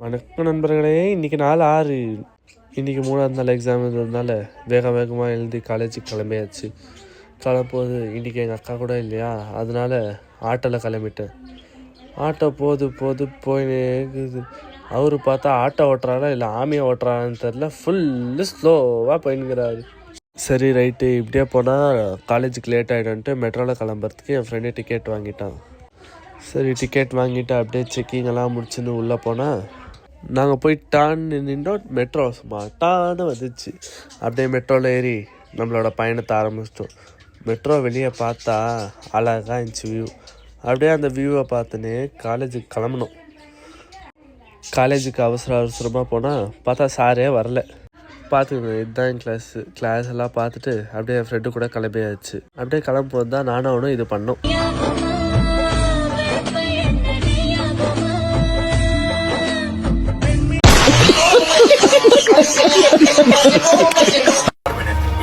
வணக்கம் நண்பர்களே. இன்றைக்கி நாள் 6. இன்றைக்கி 3ஆவது நாள் எக்ஸாம் இருந்ததுனால வேகமாக எழுதி காலேஜுக்கு கிளம்பியாச்சு. கிளம்போது இன்றைக்கி எங்கள் அக்கா கூட இல்லையா, அதனால் ஆட்டோவில் கிளம்பிட்டேன். ஆட்டோ போயினே இருக்குது. அவர் பார்த்தா ஆட்டோ ஓட்டுறாரா இல்லை ஆமியை ஓட்டுறாரான்னு தெரில, ஃபுல்லு ஸ்லோவாக போயின்னுங்கிறாரு. சரி ரைட்டு, இப்படியே போனால் காலேஜுக்கு லேட் ஆகிடும்ன்ட்டு மெட்ரோவில் கிளம்புறதுக்கு என் ஃப்ரெண்டு டிக்கெட் வாங்கிட்டான். சரி டிக்கெட் வாங்கிட்டு அப்படியே செக்கிங்கெல்லாம் முடிச்சுன்னு உள்ளே போனால் நாங்கள் போய் டான்னு நின்றோம். மெட்ரோ சும்மா டான்னு வந்துச்சு. அப்படியே மெட்ரோவில் ஏறி நம்மளோட பயணத்தை ஆரம்பிச்சிட்டோம். மெட்ரோ வெளியே பார்த்தா அழகாக இருந்துச்சு வியூ. அப்படியே அந்த வியூவை பார்த்துன்னு காலேஜுக்கு கிளம்பணும். காலேஜுக்கு அவசரமாக போனால் பார்த்தா சாரே வரல. பார்த்துக்கணும், இதுதான் கிளாஸ் எல்லாம் பார்த்துட்டு அப்படியே என் ஃப்ரெண்டு கூட கிளம்பியாச்சு. அப்படியே கிளம்பும்போது தான் நானும் அவனும் இது பண்ணோம்.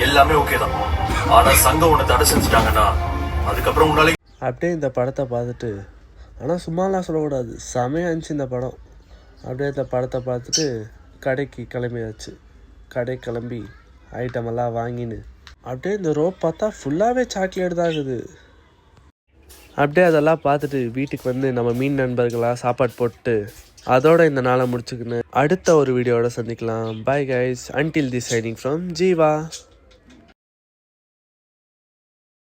எல்லாமே ஓகே தான். ஆனா சங்கம் ஒண்ணு தடை செஞ்சுட்டாங்கன்னா அதுக்கப்புறம் உன்னால அப்படியே இந்த படத்தை பார்த்துட்டு, ஆனால் சும்மாலாம் சொல்லக்கூடாது, செமையாக இருந்துச்சு இந்த படம். அப்படியே இந்த படத்தை பார்த்துட்டு கடைக்கு கிளம்பியாச்சு. கடை கிளம்பி ஐட்டமெல்லாம் வாங்கின்னு அப்படியே இந்த ரோப் பார்த்தா ஃபுல்லாகவே சாக்லேட் தான் இருக்குது. அப்படியே அதெல்லாம் பார்த்துட்டு வீட்டுக்கு வந்து நம்ம மீன் நண்பர்களாக சாப்பாடு போட்டு அதோட இந்த நாளை முடிச்சுக்கின்னு அடுத்த ஒரு வீடியோவோட சந்திக்கலாம். Bye guys, until the signing from Jeeva.